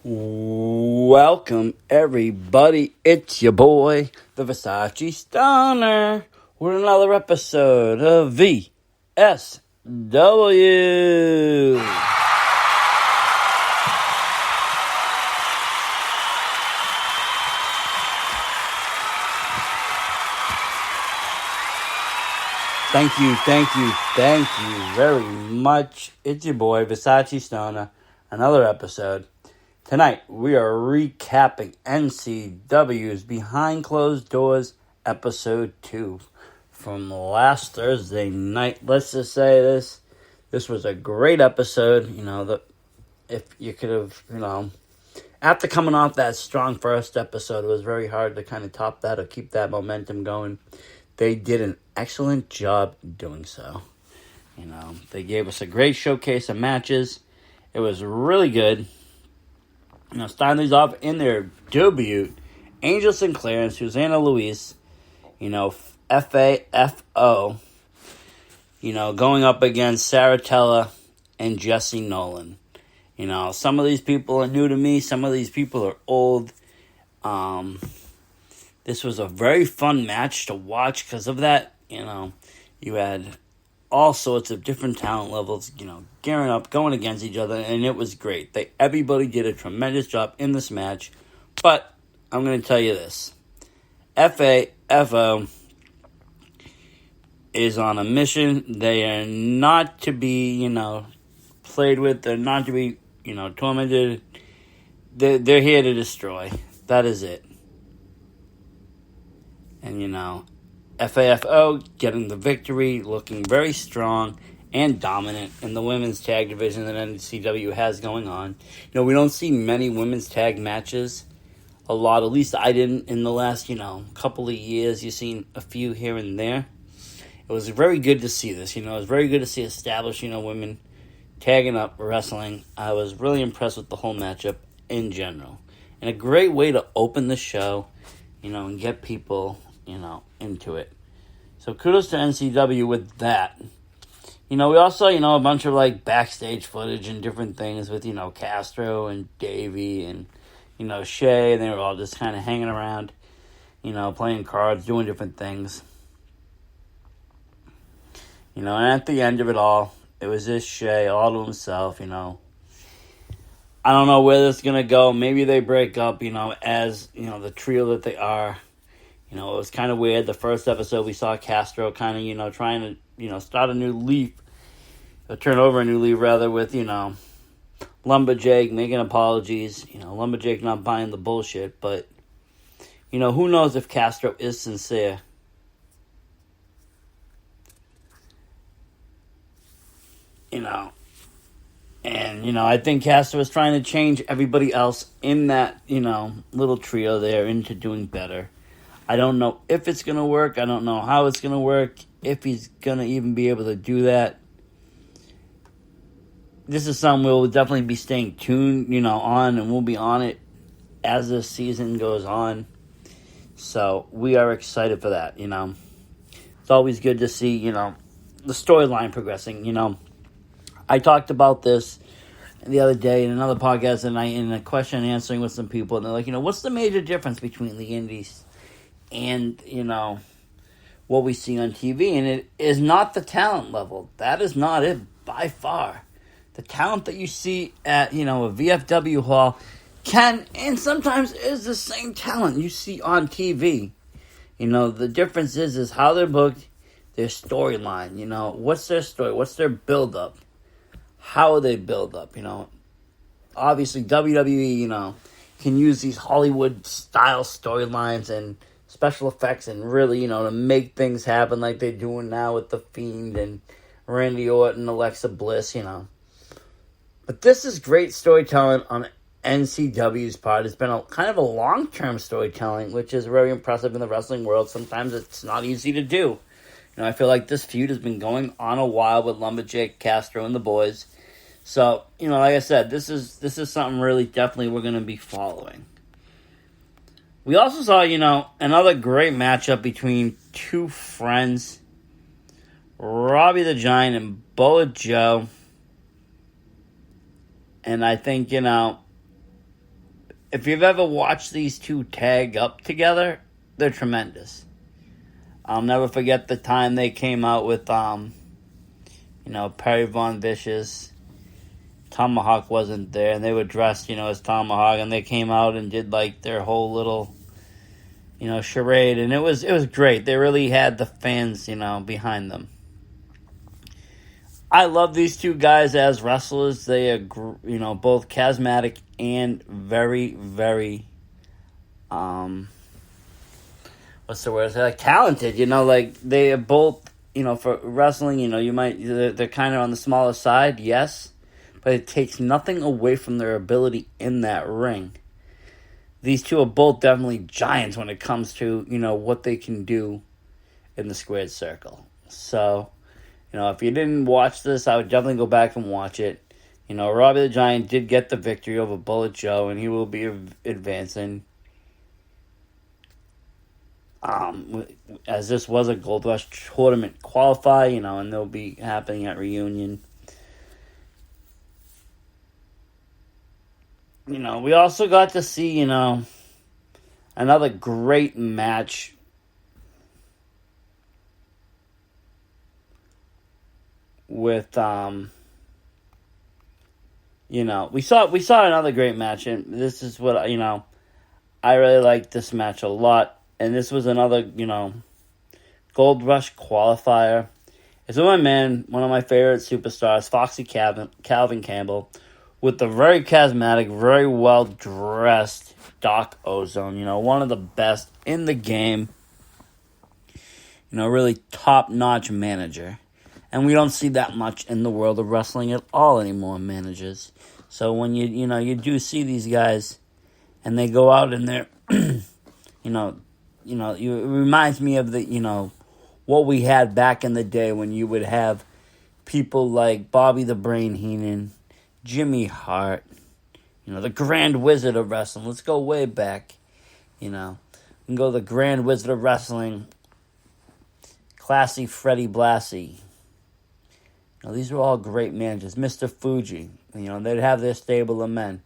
Welcome, everybody. It's your boy, the Versace Stoner, with another episode of VSW. Thank you very much. It's your boy, Versace Stoner, another episode. Tonight, we are recapping NCW's Behind Closed Doors Episode 2 from last Thursday night. Let's just say this was a great episode. If you could have, after coming off that strong first episode, it was very hard to kind of top that or keep that momentum going. They did an excellent job doing so. They gave us a great showcase of matches. It was really good. Starting these off in their debut, Angel Sinclair and Susanna Louise, FAFO, going up against Sarah Teller and Jesse Nolan. Some of these people are new to me, some of these people are old. This was a very fun match to watch because of that. You had all sorts of different talent levels, gearing up, going against each other, and it was great. Everybody did a tremendous job in this match, but I'm going to tell you this. FAFO is on a mission. They are not to be, played with. They're not to be, tormented. They're here to destroy. That is it. And, FAFO getting the victory, looking very strong and dominant in the women's tag division that NCW has going on. We don't see many women's tag matches. A lot, at least I didn't in the last, couple of years. You've seen a few here and there. It was very good to see this. It was very good to see established, women tagging up wrestling. I was really impressed with the whole matchup in general. And a great way to open the show, and get people into it. So kudos to NCW with that. We also, a bunch of backstage footage and different things with, Castro and Davey and, Shay, and they were all just kind of hanging around, playing cards, doing different things. And at the end of it all, it was just Shay all to himself, I don't know where this is going to go. Maybe they break up, as, the trio that they are. It was kind of weird. The first episode, we saw Castro kind of, trying to, start a new leaf. Or turn over a new leaf, rather, with, Lumberjake making apologies. Lumberjake not buying the bullshit. But, who knows if Castro is sincere. And, I think Castro is trying to change everybody else in that, little trio there into doing better. I don't know if it's going to work. I don't know how it's going to work. If he's going to even be able to do that. This is something we'll definitely be staying tuned, on. And we'll be on it as the season goes on. So we are excited for that, It's always good to see, the storyline progressing, I talked about this the other day in another podcast. And in a question and answering with some people. And they're like, what's the major difference between the indies and, what we see on TV? And it is not the talent level. That is not it by far. The talent that you see at, a VFW hall can and sometimes is the same talent you see on TV. The difference is how they're booked, their storyline. What's their story? What's their build-up? How they build up, Obviously, WWE, can use these Hollywood-style storylines and special effects and really, to make things happen like they're doing now with The Fiend and Randy Orton, Alexa Bliss, But this is great storytelling on NCW's part. It's been a kind of a long-term storytelling, which is very impressive in the wrestling world. Sometimes it's not easy to do. I feel like this feud has been going on a while with Lumberjack, Castro, and the boys. So, like I said, this is something really definitely we're going to be following. We also saw, another great matchup between two friends, Robbie the Giant and Bullet Joe. And I think, if you've ever watched these two tag up together, they're tremendous. I'll never forget the time they came out with, Perry Von Vicious. Tomahawk wasn't there, and they were dressed, as Tomahawk, and they came out and did, their whole little, charade, and it was great. They really had the fans, behind them. I love these two guys as wrestlers. They are, both charismatic and very, very, what's the word? They're talented. They are both, for wrestling. They're kind of on the smaller side, yes, but it takes nothing away from their ability in that ring. These two are both definitely giants when it comes to what they can do in the squared circle. So. If you didn't watch this, I would definitely go back and watch it. Robbie the Giant did get the victory over Bullet Joe, and he will be advancing. As this was a Gold Rush tournament qualifier, and they'll be happening at Reunion. We also got to see, another great match. With we saw another great match, and this is what I really liked this match a lot, and this was another Gold Rush qualifier. It's one of my favorite superstars, Foxy Calvin Campbell, with the very charismatic, very well dressed Doc Ozone. One of the best in the game. Really top notch manager. And we don't see that much in the world of wrestling at all anymore, managers. So when you do see these guys, and they go out and they're, it reminds me of the, what we had back in the day when you would have people like Bobby the Brain Heenan, Jimmy Hart, the Grand Wizard of Wrestling. Let's go way back, We can go the Grand Wizard of Wrestling, Classy Freddie Blassie. These were all great managers. Mr. Fuji, they'd have their stable of men.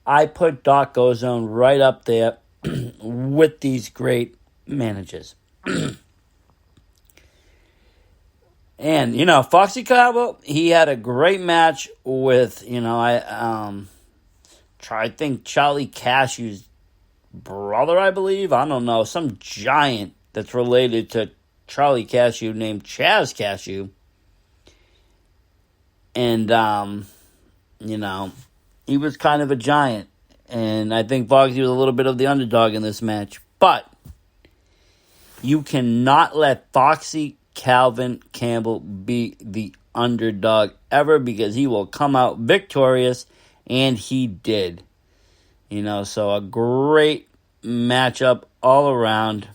I put Doc Ozone right up there with these great managers. And, Foxy Cabo, he had a great match with, I think Charlie Cashew's brother, I believe. I don't know. Some giant that's related to Charlie Cashew named Chaz Cashew. And, he was kind of a giant. And I think Foxy was a little bit of the underdog in this match. But you cannot let Foxy Calvin Campbell be the underdog ever, because he will come out victorious. And he did. So a great matchup all around.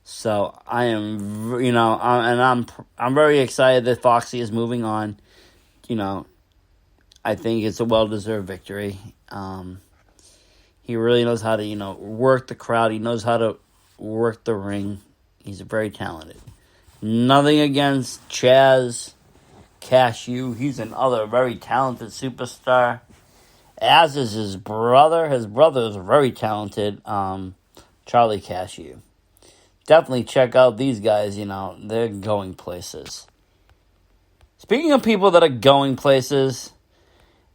So I am, I'm very excited that Foxy is moving on. I think it's a well-deserved victory. He really knows how to, work the crowd. He knows how to work the ring. He's very talented. Nothing against Chaz Cashew. He's another very talented superstar. As is his brother. His brother is very talented, Charlie Cashew. Definitely check out these guys, they're going places. Speaking of people that are going places,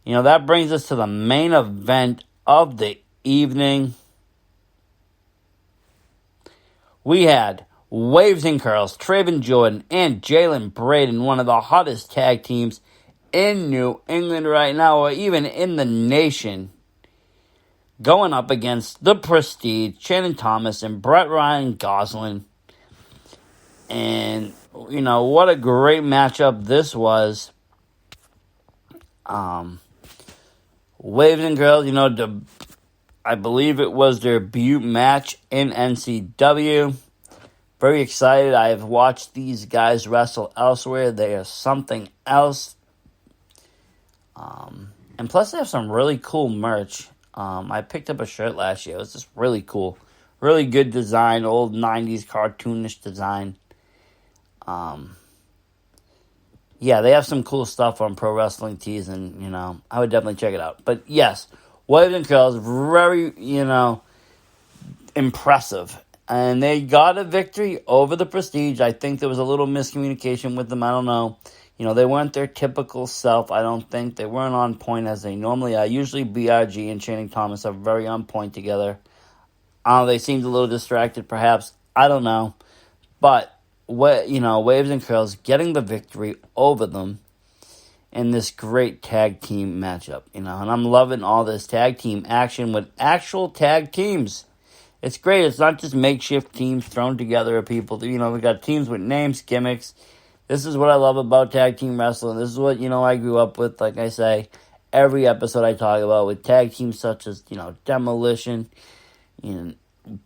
that brings us to the main event of the evening. We had Waves and Curls, Traven Jordan, and Jalen Braden, one of the hottest tag teams in New England right now, or even in the nation, going up against The Prestige, Shannon Thomas, and Brett Ryan Goslin. And, what a great matchup this was. Waves and Girls, I believe it was their debut match in NCW. Very excited. I have watched these guys wrestle elsewhere. They are something else. And plus they have some really cool merch. I picked up a shirt last year. It was just really cool. Really good design. Old 90s cartoonish design. yeah, they have some cool stuff on Pro Wrestling Tees, and, I would definitely check it out. But, yes, Waves and Curls, very, impressive. And they got a victory over the Prestige. I think there was a little miscommunication with them. I don't know. They weren't their typical self, I don't think. They weren't on point as they normally are. Usually BRG and Channing Thomas are very on point together. They seemed a little distracted, perhaps. I don't know. But, Waves and Curls getting the victory over them in this great tag team matchup. And I'm loving all this tag team action with actual tag teams. It's great. It's not just makeshift teams thrown together of people. We got teams with names, gimmicks. This is what I love about tag team wrestling. This is what, I grew up with. Like I say, every episode I talk about with tag teams such as, Demolition,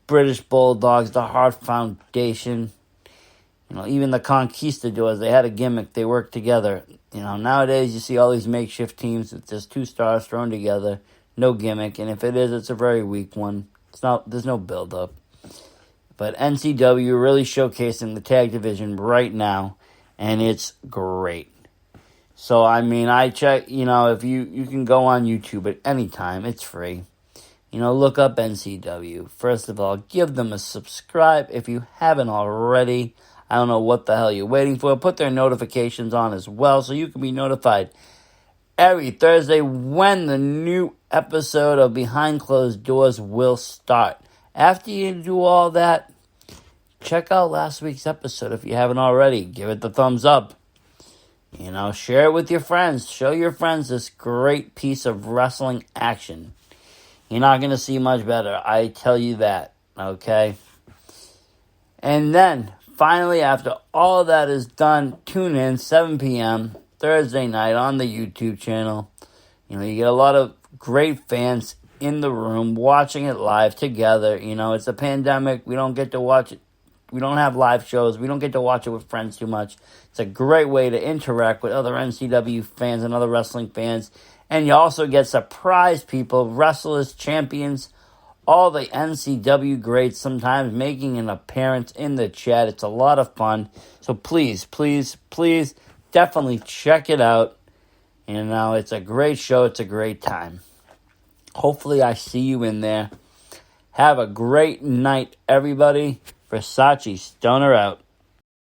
British Bulldogs, the Hart Foundation, even the Conquistadors. They had a gimmick. They worked together. Nowadays you see all these makeshift teams with just 2 stars thrown together, no gimmick. And if it is, it's a very weak one. There's no build-up. But NCW really showcasing the tag division right now, and it's great. So, I check, if you can go on YouTube at any time, it's free. Look up NCW. First of all, give them a subscribe if you haven't already. I don't know what the hell you're waiting for. Put their notifications on as well so you can be notified every Thursday when the new episode of Behind Closed Doors will start. After you do all that, check out last week's episode if you haven't already. Give it the thumbs up. Share it with your friends. Show your friends this great piece of wrestling action. You're not going to see much better. I tell you that. Okay? And then, finally, after all that is done, tune in 7 p.m. Thursday night on the YouTube channel. You get a lot of great fans in the room watching it live together. It's a pandemic. We don't get to watch it. We don't have live shows. We don't get to watch it with friends too much. It's a great way to interact with other NCW fans and other wrestling fans. And you also get surprise people, wrestlers, champions, all the NCW greats sometimes making an appearance in the chat. It's a lot of fun. So please, please, please definitely check it out. It's a great show. It's a great time. Hopefully I see you in there. Have a great night, everybody. Versace Stoner out.